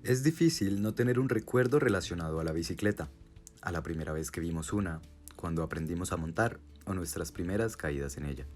Es difícil no tener un recuerdo relacionado a la bicicleta, a la primera vez que vimos una, cuando aprendimos a montar o nuestras primeras caídas en ella.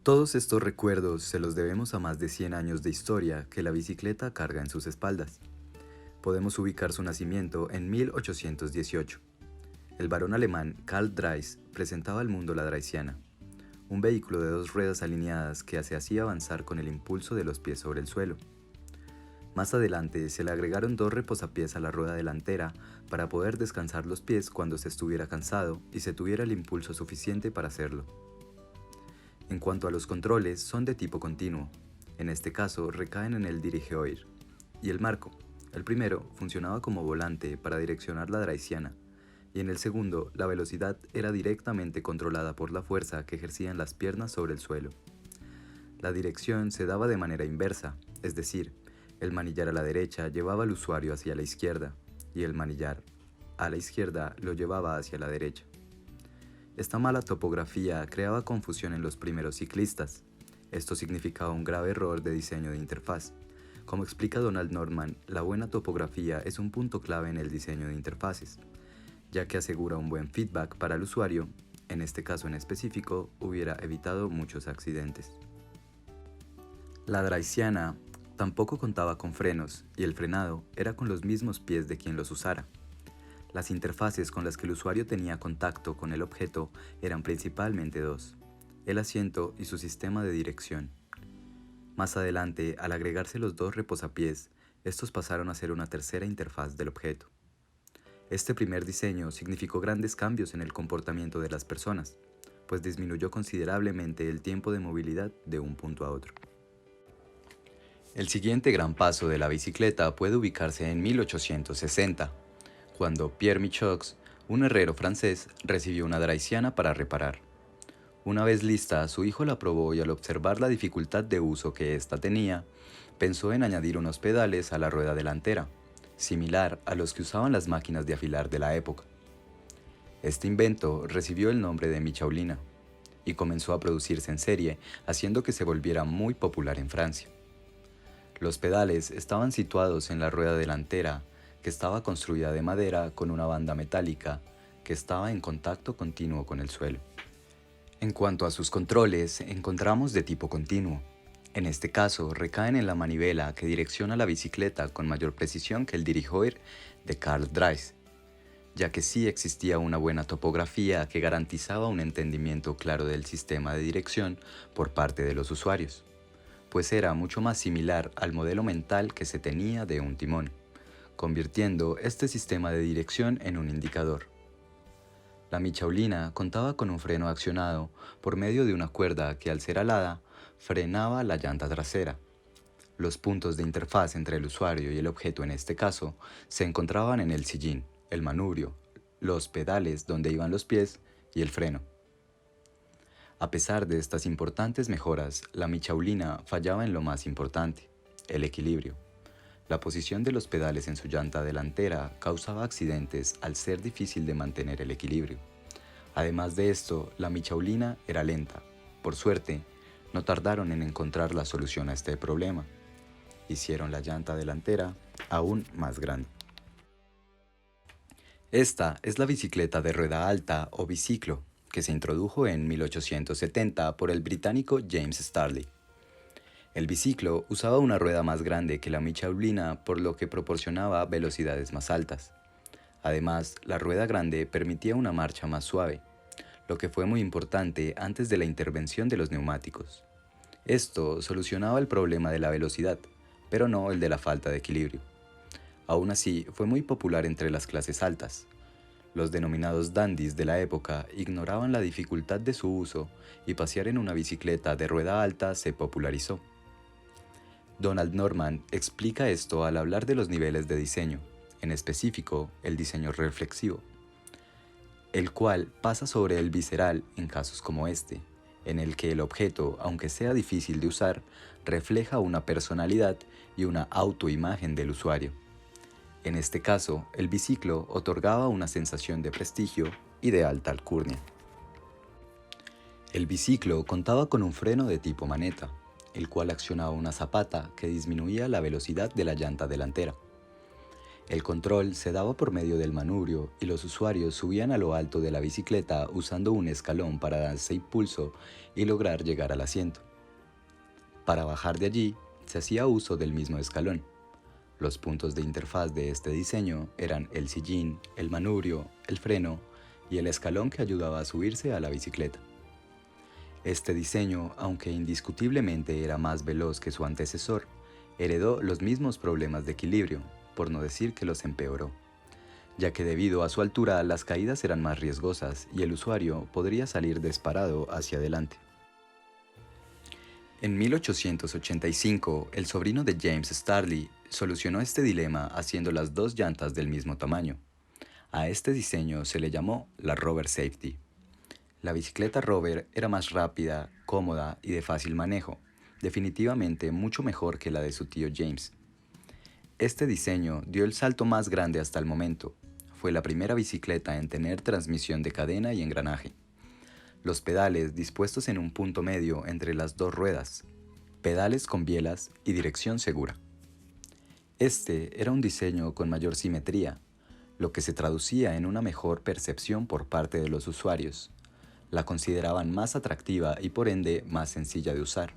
Todos estos recuerdos se los debemos a más de 100 años de historia que la bicicleta carga en sus espaldas. Podemos ubicar su nacimiento en 1818. El barón alemán Karl Drais presentaba al mundo la Draisiana, un vehículo de dos ruedas alineadas que se hacía avanzar con el impulso de los pies sobre el suelo. Más adelante se le agregaron dos reposapiés a la rueda delantera para poder descansar los pies cuando se estuviera cansado y se tuviera el impulso suficiente para hacerlo. En cuanto a los controles, son de tipo continuo. En este caso recaen en el dirigeoir y el marco. El primero funcionaba como volante para direccionar la Draisiana y en el segundo la velocidad era directamente controlada por la fuerza que ejercían las piernas sobre el suelo. La dirección se daba de manera inversa, es decir, el manillar a la derecha llevaba al usuario hacia la izquierda y el manillar a la izquierda lo llevaba hacia la derecha. Esta mala topografía creaba confusión en los primeros ciclistas. Esto significaba un grave error de diseño de interfaz. Como explica Donald Norman, la buena topografía es un punto clave en el diseño de interfaces, ya que asegura un buen feedback para el usuario. En este caso en específico, hubiera evitado muchos accidentes. La Draisiana tampoco contaba con frenos y el frenado era con los mismos pies de quien los usara. Las interfaces con las que el usuario tenía contacto con el objeto eran principalmente dos: el asiento y su sistema de dirección. Más adelante, al agregarse los dos reposapiés, estos pasaron a ser una tercera interfaz del objeto. Este primer diseño significó grandes cambios en el comportamiento de las personas, pues disminuyó considerablemente el tiempo de movilidad de un punto a otro. El siguiente gran paso de la bicicleta puede ubicarse en 1860, cuando Pierre Michox, un herrero francés, recibió una Draisiana para reparar. Una vez lista, su hijo la probó y al observar la dificultad de uso que ésta tenía, pensó en añadir unos pedales a la rueda delantera, similar a los que usaban las máquinas de afilar de la época. Este invento recibió el nombre de Michaulina y comenzó a producirse en serie, haciendo que se volviera muy popular en Francia. Los pedales estaban situados en la rueda delantera, que estaba construida de madera con una banda metálica que estaba en contacto continuo con el suelo. En cuanto a sus controles, encontramos de tipo continuo. En este caso, recaen en la manivela que direcciona la bicicleta con mayor precisión que el dirigeoir de Karl Drais, ya que sí existía una buena topografía que garantizaba un entendimiento claro del sistema de dirección por parte de los usuarios, pues era mucho más similar al modelo mental que se tenía de un timón, convirtiendo este sistema de dirección en un indicador. La Michaulina contaba con un freno accionado por medio de una cuerda que, al ser alada, frenaba la llanta trasera. Los puntos de interfaz entre el usuario y el objeto en este caso se encontraban en el sillín, el manubrio, los pedales donde iban los pies y el freno. A pesar de estas importantes mejoras, la Michaulina fallaba en lo más importante: el equilibrio. La posición de los pedales en su llanta delantera causaba accidentes al ser difícil de mantener el equilibrio. Además de esto, la Michaulina era lenta. Por suerte, no tardaron en encontrar la solución a este problema. Hicieron la llanta delantera aún más grande. Esta es la bicicleta de rueda alta o biciclo, que se introdujo en 1870 por el británico James Starley. El biciclo usaba una rueda más grande que la Michaulina, por lo que proporcionaba velocidades más altas. Además, la rueda grande permitía una marcha más suave, lo que fue muy importante antes de la intervención de los neumáticos. Esto solucionaba el problema de la velocidad, pero no el de la falta de equilibrio. Aún así, fue muy popular entre las clases altas. Los denominados dandies de la época ignoraban la dificultad de su uso y pasear en una bicicleta de rueda alta se popularizó. Donald Norman explica esto al hablar de los niveles de diseño, en específico el diseño reflexivo, el cual pasa sobre el visceral en casos como este, en el que el objeto, aunque sea difícil de usar, refleja una personalidad y una autoimagen del usuario. En este caso, el biciclo otorgaba una sensación de prestigio y de alta alcurnia. El biciclo contaba con un freno de tipo maneta, el cual accionaba una zapata que disminuía la velocidad de la llanta delantera. El control se daba por medio del manubrio y los usuarios subían a lo alto de la bicicleta usando un escalón para darse impulso y lograr llegar al asiento. Para bajar de allí, se hacía uso del mismo escalón. Los puntos de interfaz de este diseño eran el sillín, el manubrio, el freno y el escalón que ayudaba a subirse a la bicicleta. Este diseño, aunque indiscutiblemente era más veloz que su antecesor, heredó los mismos problemas de equilibrio, por no decir que los empeoró, ya que debido a su altura las caídas eran más riesgosas y el usuario podría salir disparado hacia adelante. En 1885, el sobrino de James Starley solucionó este dilema haciendo las dos llantas del mismo tamaño. A este diseño se le llamó la Rover Safety. La bicicleta Rover era más rápida, cómoda y de fácil manejo, definitivamente mucho mejor que la de su tío James. Este diseño dio el salto más grande hasta el momento. Fue la primera bicicleta en tener transmisión de cadena y engranaje. Los pedales dispuestos en un punto medio entre las dos ruedas, pedales con bielas y dirección segura. Este era un diseño con mayor simetría, lo que se traducía en una mejor percepción por parte de los usuarios. La consideraban más atractiva y por ende más sencilla de usar.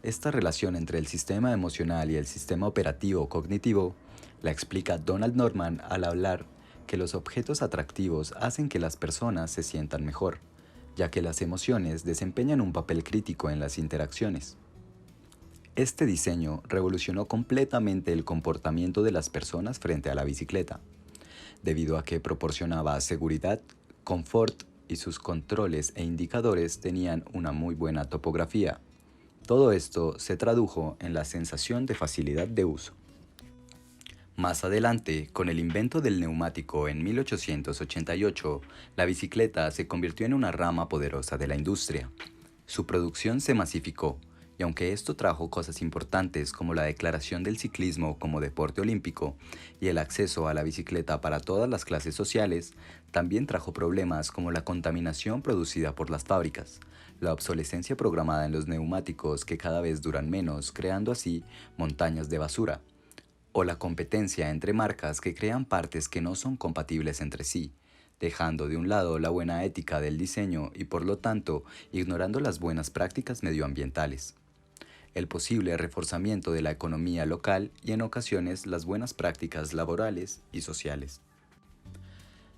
Esta relación entre el sistema emocional y el sistema operativo cognitivo la explica Donald Norman al hablar que los objetos atractivos hacen que las personas se sientan mejor, ya que las emociones desempeñan un papel crítico en las interacciones. Este diseño revolucionó completamente el comportamiento de las personas frente a la bicicleta, debido a que proporcionaba seguridad, confort y sus controles e indicadores tenían una muy buena topografía. Todo esto se tradujo en la sensación de facilidad de uso. Más adelante, con el invento del neumático en 1888, la bicicleta se convirtió en una rama poderosa de la industria. Su producción se masificó, y aunque esto trajo cosas importantes como la declaración del ciclismo como deporte olímpico y el acceso a la bicicleta para todas las clases sociales, también trajo problemas como la contaminación producida por las fábricas, la obsolescencia programada en los neumáticos que cada vez duran menos, creando así montañas de basura, o la competencia entre marcas que crean partes que no son compatibles entre sí, dejando de un lado la buena ética del diseño y por lo tanto ignorando las buenas prácticas medioambientales, el posible reforzamiento de la economía local y en ocasiones las buenas prácticas laborales y sociales.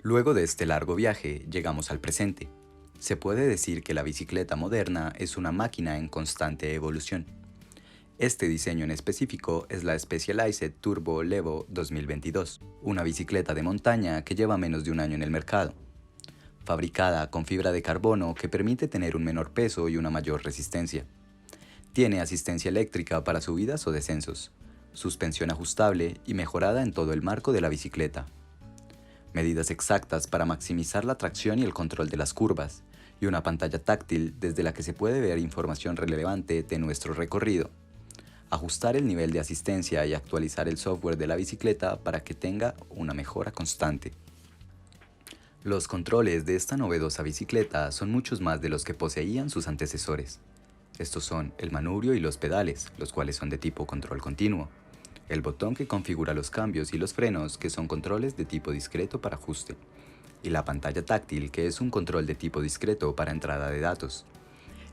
Luego de este largo viaje llegamos al presente. Se puede decir que la bicicleta moderna es una máquina en constante evolución. Este diseño en específico es la Specialized Turbo Levo 2022, una bicicleta de montaña que lleva menos de un año en el mercado. Fabricada con fibra de carbono que permite tener un menor peso y una mayor resistencia. Tiene asistencia eléctrica para subidas o descensos, suspensión ajustable y mejorada en todo el marco de la bicicleta. Medidas exactas para maximizar la tracción y el control de las curvas, y una pantalla táctil desde la que se puede ver información relevante de nuestro recorrido. Ajustar el nivel de asistencia y actualizar el software de la bicicleta para que tenga una mejora constante. Los controles de esta novedosa bicicleta son muchos más de los que poseían sus antecesores. Estos son el manubrio y los pedales, los cuales son de tipo control continuo, el botón que configura los cambios y los frenos, que son controles de tipo discreto para ajuste, y la pantalla táctil, que es un control de tipo discreto para entrada de datos.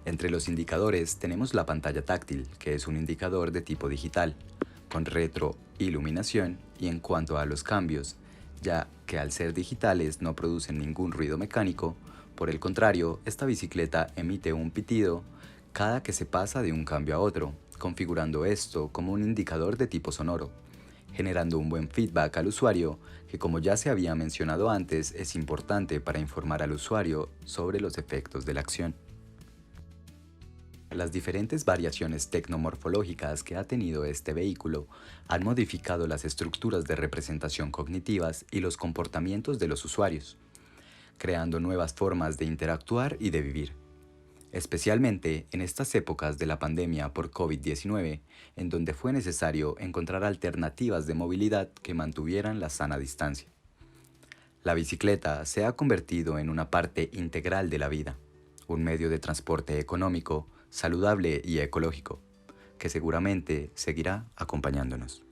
Entre los indicadores tenemos la pantalla táctil, que es un indicador de tipo digital, con retroiluminación, y en cuanto a los cambios, ya que al ser digitales no producen ningún ruido mecánico, por el contrario, esta bicicleta emite un pitido cada que se pasa de un cambio a otro, configurando esto como un indicador de tipo sonoro, generando un buen feedback al usuario que, como ya se había mencionado antes, es importante para informar al usuario sobre los efectos de la acción. Las diferentes variaciones tecnomorfológicas que ha tenido este vehículo han modificado las estructuras de representación cognitivas y los comportamientos de los usuarios, creando nuevas formas de interactuar y de vivir. Especialmente en estas épocas de la pandemia por COVID-19, en donde fue necesario encontrar alternativas de movilidad que mantuvieran la sana distancia. La bicicleta se ha convertido en una parte integral de la vida, un medio de transporte económico, saludable y ecológico, que seguramente seguirá acompañándonos.